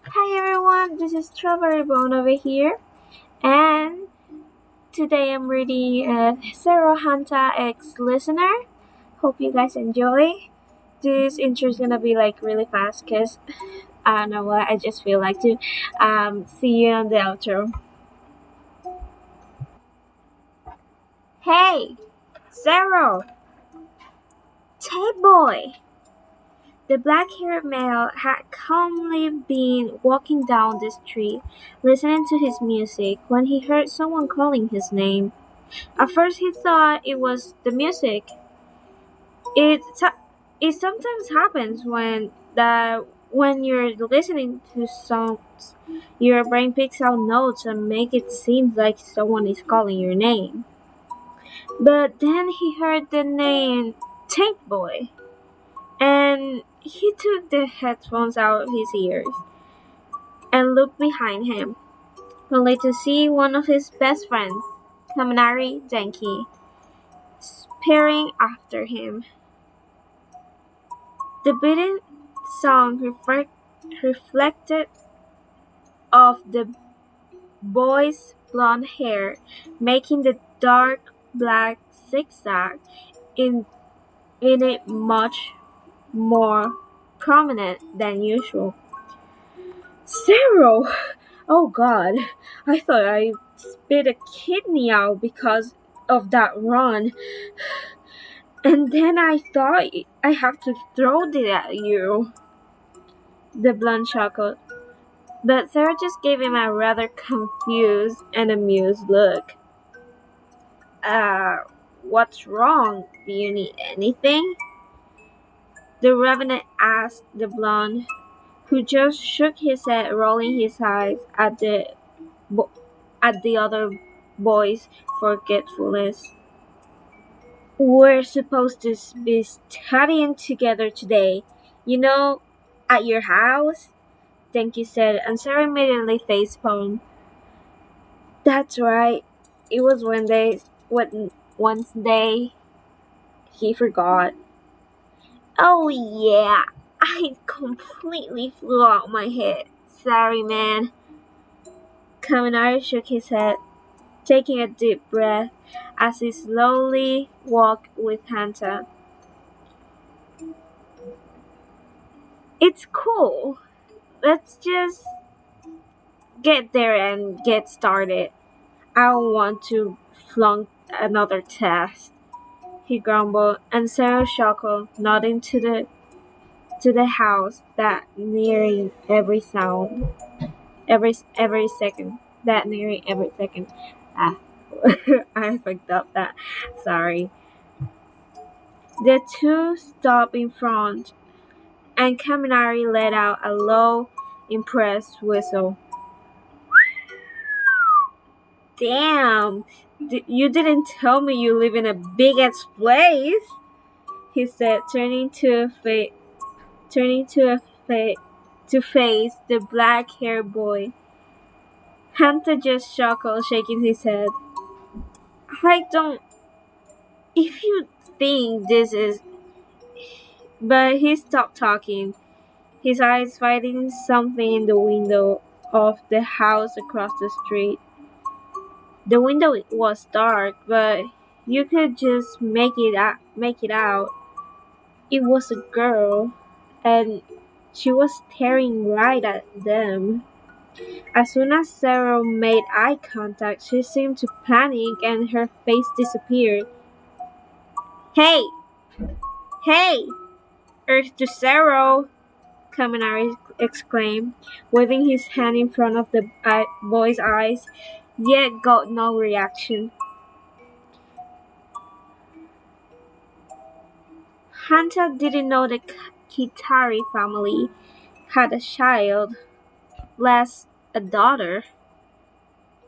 Hi everyone, this is Strawberry Bone over here, and today I'm reading Zero Hanta X Listener. Hope you guys enjoy. This intro is gonna be like really fast because I don't know what, I just feel like to. See you on the outro. Hey, Zero! Tay boy! The black haired male had calmly been walking down the street, listening to his music, when he heard someone calling his name. At first, he thought it was the music. It so- it sometimes happens when you're listening to songs, your brain picks out notes and make it seem like someone is calling your name. But then he heard the name Tank Boy, and he took the headphones out of his ears and looked behind him, only to see one of his best friends, Kaminari Denki, spearing after him. The beaten song reflected of the boy's blonde hair, making the dark black zigzag in, in it much more prominent than usual. Zero! Oh god, I thought I spit a kidney out because of that run. And then I thought I have to throw it at you. The blonde chuckled. But Sarah just gave him a rather confused and amused look. Uh, what's wrong? Do you need anything? The revenant asked the blonde, who just shook his head, rolling his eyes bo- at the other boy's forgetfulness. We're supposed to be studying together today. You know, at your house? Thank you said, and Sarah immediately facepalmed. That's right. It was when Wednesday he forgot. Oh yeah, I completely flew out my head. Sorry, man. Kaminari shook his head, taking a deep breath as he slowly walked with Hanta. It's cool. Let's just get there and get started. I don't want to flunk another test, he grumbled, and Sarah chuckled, nodding to the house that nearing every sound, every second, that nearing every second. Ah, I fucked up that. Sorry. The two stopped in front, and Kaminari let out a low, impressed whistle. Damn, you didn't tell me you live in a big ass place, he said, turning to face the black haired boy. Hunter just chuckled, shaking his head. I don't. If you think this is. But he stopped talking, his eyes finding something in the window of the house across the street. The window was dark, but you could just make it out. It was a girl, and she was staring right at them. As soon as Sarah made eye contact, she seemed to panic and her face disappeared. Hey! Hey! Earth to Sarah! Kaminari exclaimed, waving his hand in front of the boy's eyes, yet got no reaction. Hanta didn't know the Kitari family had a child, less a daughter.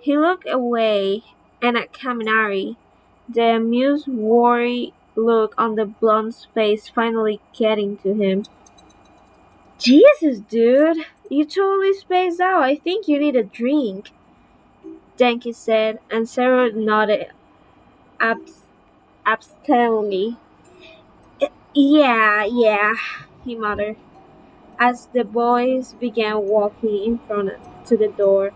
He looked away and at Kaminari, the amused, worried look on the blonde's face finally getting to him. Jesus, dude, you totally spaced out. I think you need a drink, Denki said, and Sarah nodded abs- absently. Yeah, he muttered. as the boys began walking to the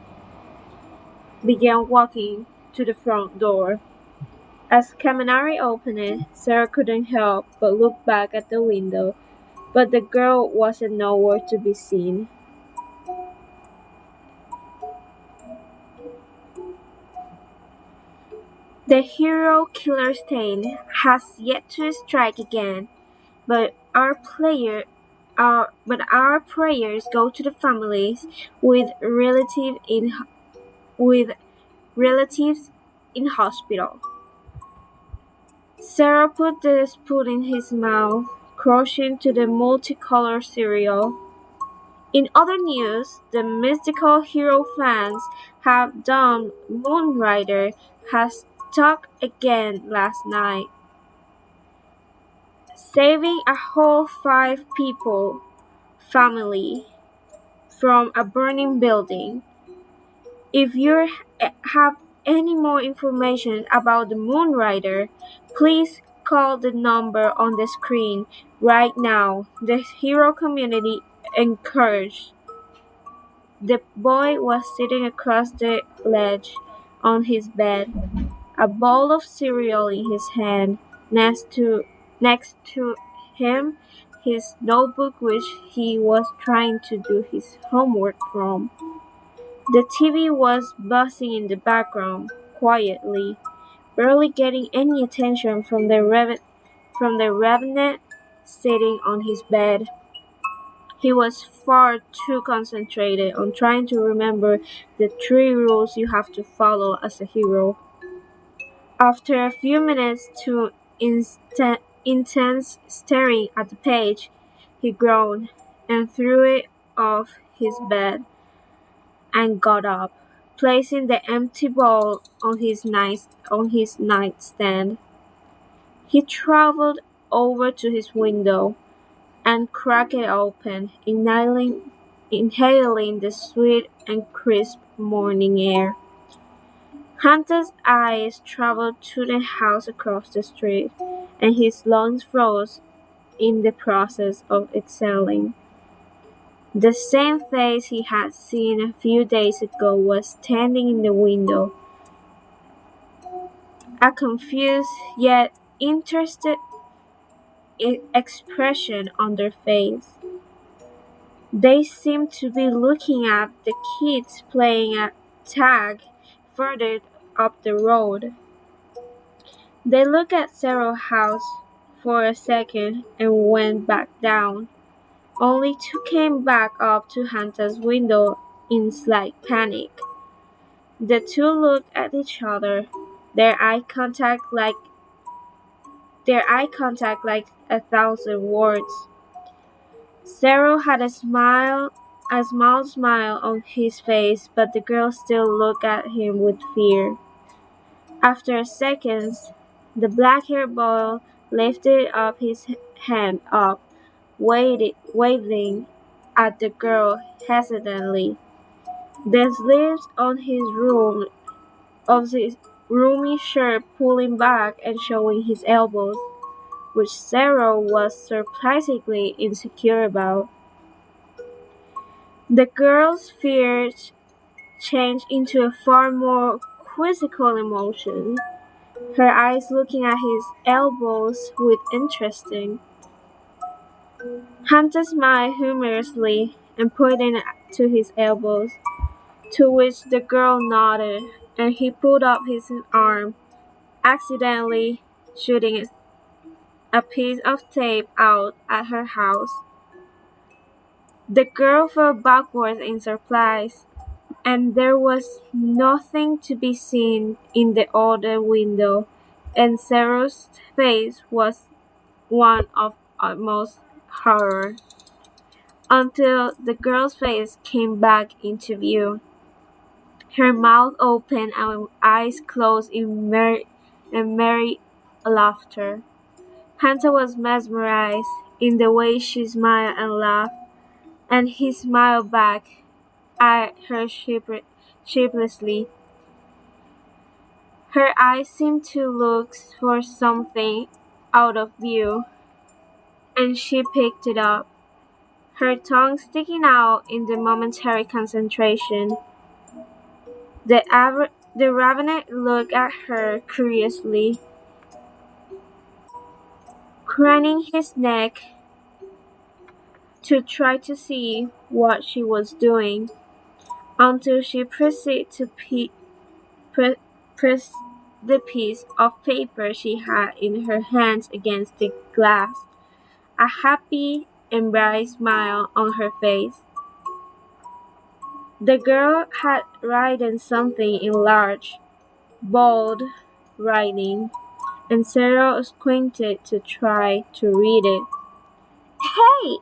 front door. As Kaminari opened it, Sarah couldn't help but look back at the window, but the girl wasn't nowhere to be seen. The hero killer stain has yet to strike again, but our prayers go to the families with with relatives in hospital. Sarah put the spoon in his mouth, crushing to the multicolored cereal. In other news, the mystical hero fans have done Moonrider has struck again last night, saving a whole five people family from a burning building. If you have any more information about the Moonrider, please call the number on the screen right now. The hero community encouraged. The boy was sitting across the ledge on his bed, a bowl of cereal in his hand. Next to him, his notebook which he was trying to do his homework from. The TV was buzzing in the background, quietly, barely getting any attention from the revenant sitting on his bed. He was far too concentrated on trying to remember the three rules you have to follow as a hero. After a few minutes too intense staring at the page, he groaned and threw it off his bed and got up, placing the empty bowl on his nightstand. He traveled over to his window and cracked it open, inhaling the sweet and crisp morning air. Hunter's eyes traveled to the house across the street, and his lungs froze in the process of exhaling. The same face he had seen a few days ago was standing in the window, a confused yet interested expression on their face. They seemed to be looking at the kids playing at tag further up the road. They looked at Sarah's house for a second and went back down, only to come back up to Hanta's window in slight panic. The two looked at each other, their eye contact like a thousand words. Sarah had a small smile on his face, but the girl still looked at him with fear. After seconds, the black-haired boy lifted up his hand up, waving at the girl hesitantly. The sleeves of his roomy shirt pulling back and showing his elbows, which Sarah was surprisingly insecure about. The girl's fear changed into a far more quizzical emotion, her eyes looking at his elbows with interesting. Hunter smiled humorously and pointed to his elbows, to which the girl nodded, and he pulled up his arm, accidentally shooting a piece of tape out at her house. The girl fell backwards in surprise, and there was nothing to be seen in the other window, and Sarah's face was one of utmost horror, until the girl's face came back into view, her mouth open and eyes closed in merry laughter. Hanta was mesmerized in the way she smiled and laughed, and he smiled back at her sheepishly. Her eyes seemed to look for something out of view, and she picked it up. her tongue sticking out in the momentary concentration. The ravener looked at her curiously, craning his neck to try to see what she was doing, until she proceeded to pre- press the piece of paper she had in her hands against the glass, a happy and bright smile on her face. The girl had written something in large, bold writing, and Sarah squinted to try to read it. Hey,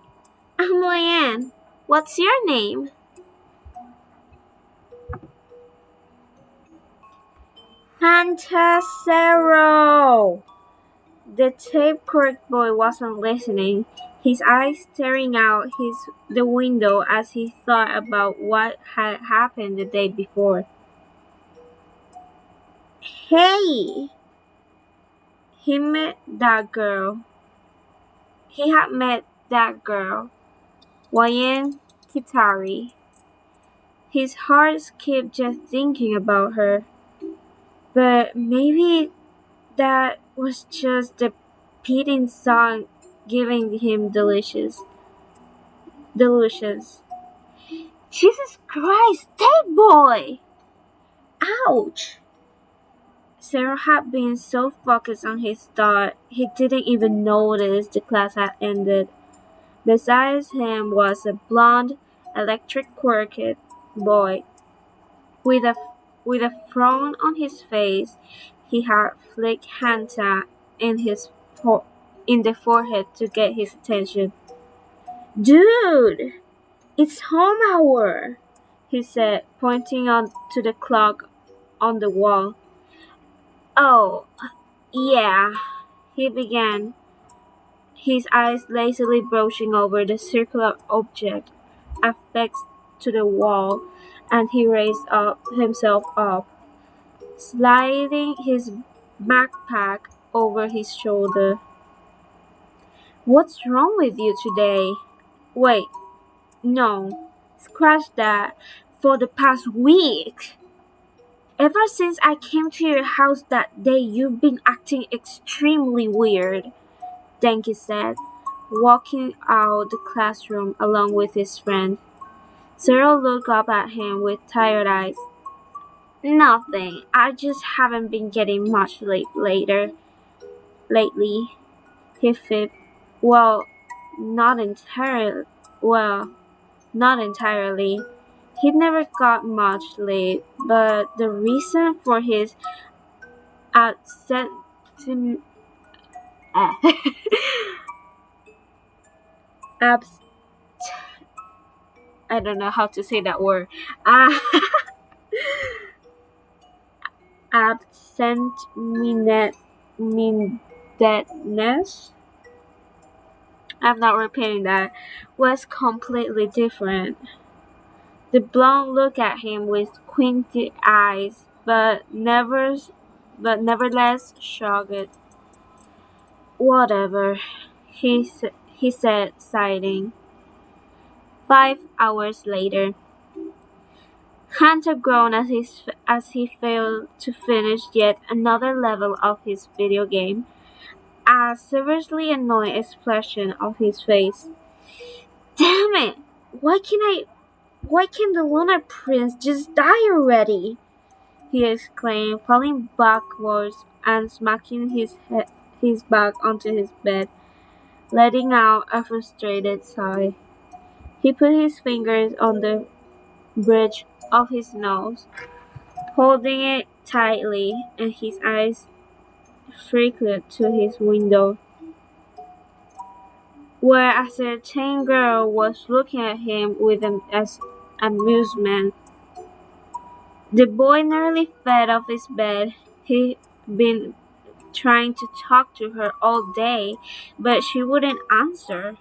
I'm Leanne. What's your name? Hanta Sero. The tape cork boy wasn't listening, his eyes staring out the window as he thought about what had happened the day before. Hey! He met that girl. He had met that girl, Wayan Kitari. His heart skipped just thinking about her. But maybe that was just the Pitin song giving him delusions. Jesus Christ, that boy! Ouch! Sarah had been so focused on his thought he didn't even notice the class had ended. Beside him was a blond, electric quirked boy with a frown on his face. He had flicked Hanta in in the forehead to get his attention. Dude, it's home hour, he said, pointing on to the clock on the wall. Oh, yeah, he began, his eyes lazily brushing over the circular object affixed to the wall, and he raised himself up, sliding his backpack over his shoulder. What's wrong with you today? Wait, no, scratch that. For the past week. Ever since I came to your house that day, you've been acting extremely weird, Denki said, walking out the classroom along with his friend. Cyril looked up at him with tired eyes. Nothing. I just haven't been getting much lately, he fibbed. Well, not entirely. Well, not entirely. He'd never got much sleep, but the reason for his absent abs I don't know how to say that word. Uh, absent mindedness. I'm not repeating that. Was completely different. The blonde looked at him with squinty eyes, but nevertheless shrugged. Whatever, he said, sighing. 5 hours later, Hunter groaned as he failed to finish yet another level of his video game, a seriously annoyed expression on his face. Damn it! Why can't I? Why can't the Lunar Prince just die already? He exclaimed, falling backwards and smacking his back onto his bed, letting out a frustrated sigh. He put his fingers on the bridge of his nose, holding it tightly, and his eyes flickered to his window, where a certain girl was looking at him with amusement. The boy nearly fell off his bed. He'd been trying to talk to her all day, but she wouldn't answer.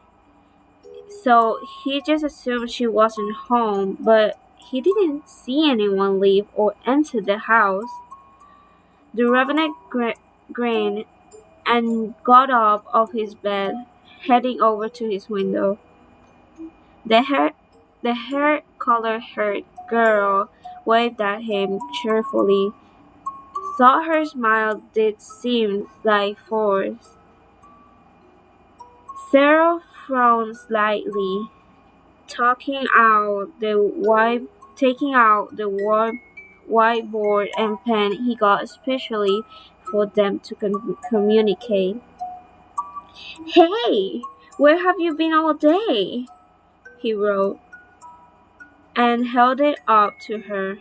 So he just assumed she wasn't home, but he didn't see anyone leave or enter the house. The revenant grinned and got up off his bed, heading over to his window. The hair-color-haired girl waved at him cheerfully. Thought her smile did seem like force. Sarah frowned slightly, taking out the whiteboard and pen he got especially for them to communicate. Hey, where have you been all day? He wrote, and held it up to her,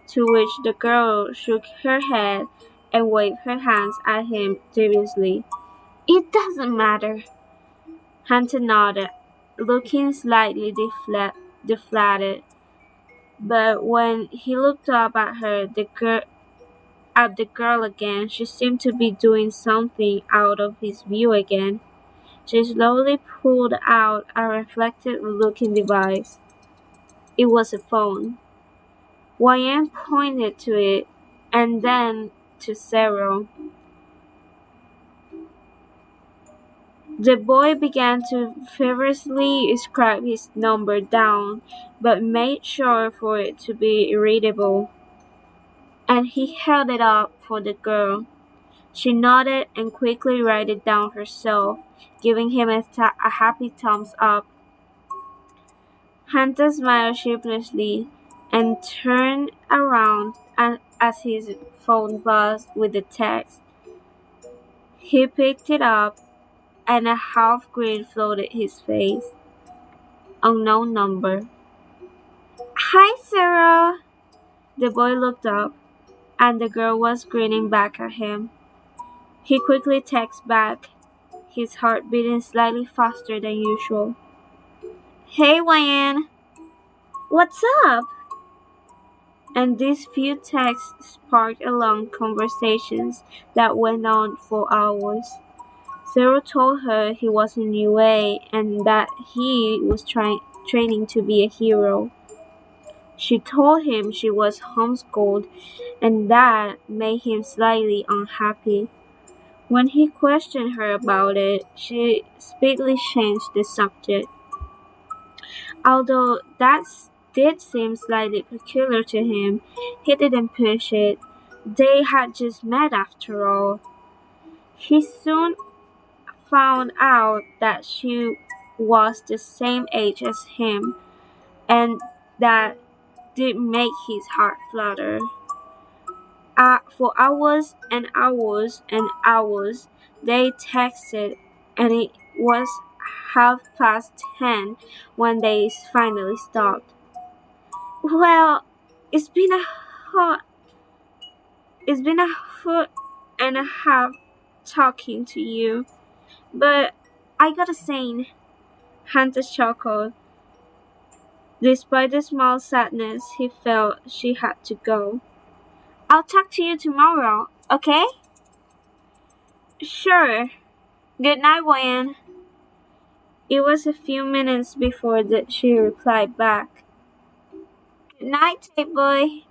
to which the girl shook her head and waved her hands at him dubiously. It doesn't matter. Hunter nodded, looking slightly deflated. But when he looked up at the girl again, she seemed to be doing something out of his view again. She slowly pulled out a reflective-looking device. It was a phone. Wyan pointed to it, and then to Cyril. The boy began to feverishly scribe his number down, but made sure for it to be readable, and he held it up for the girl. She nodded and quickly wrote it down herself, giving him a happy thumbs up. Hanta smiled sheepishly and turned around as his phone buzzed with the text. He picked it up, and a half grin flooded his face. Unknown number. Hi, Sarah. The boy looked up, and the girl was grinning back at him. He quickly texted back, his heart beating slightly faster than usual. Hey, Wayne. What's up? And these few texts sparked a long conversations that went on for hours. Sarah told her he was in UA and that he was training to be a hero. She told him she was homeschooled and that made him slightly unhappy. When he questioned her about it, she speedily changed the subject. Although that did seem slightly peculiar to him, he didn't push it. They had just met after all. He soon found out that she was the same age as him, and that did make his heart flutter. For hours and hours and hours, they texted, and it was 10:30 when they finally stopped. Well, it's been a hot, it's been a foot and a half talking to you, but I got a saying. Hunter chuckled. Despite the small sadness he felt, she had to go. I'll talk to you tomorrow, okay? Sure. Good night, Wayne. It was a few minutes before that she replied back. Good night, tape boy.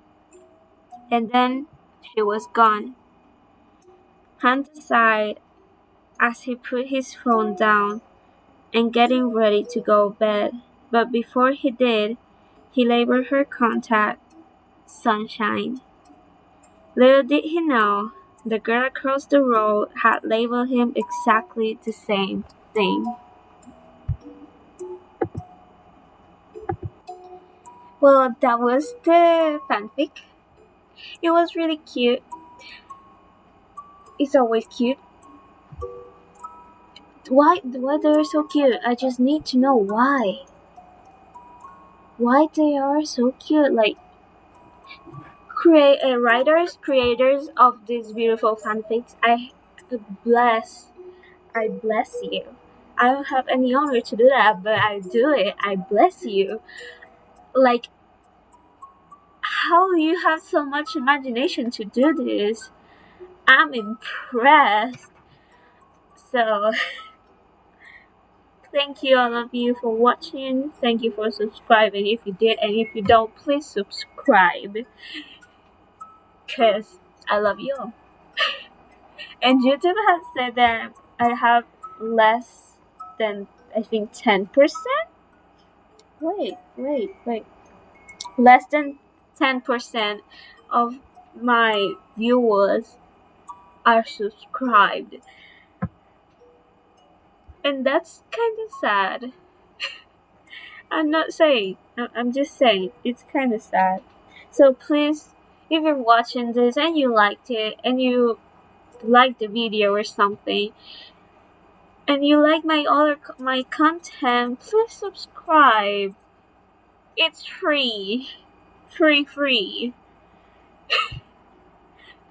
And then she was gone. Hunter sighed as he put his phone down and getting ready to go to bed. But before he did, he labeled her contact Sunshine. Little did he know, the girl across the road had labeled him exactly the same thing. Well, that was the fanfic. It was really cute. It's always cute. Why they're so cute? I just need to know why. Why they are so cute? Like creators of these beautiful fanfics. Bless, I bless you. I don't have any honor to do that, but I do it. I bless you. Like, how you have so much imagination to do this? I'm impressed. So, thank you all of you for watching. Thank you for subscribing if you did, and if you don't, please subscribe. Cause I love you all. And YouTube has said that I have less than, I think, 10%. Wait. Less than 10% of my viewers are subscribed. And that's kind of sad. I'm not saying, I'm just saying, it's kind of sad. So please, if you're watching this and you liked it, and you like the video or something, and you like my content, please subscribe. It's free. Free.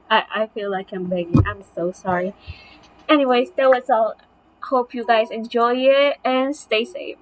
I feel like I'm begging. I'm so sorry. Anyways, that was all. Hope you guys enjoy it and stay safe.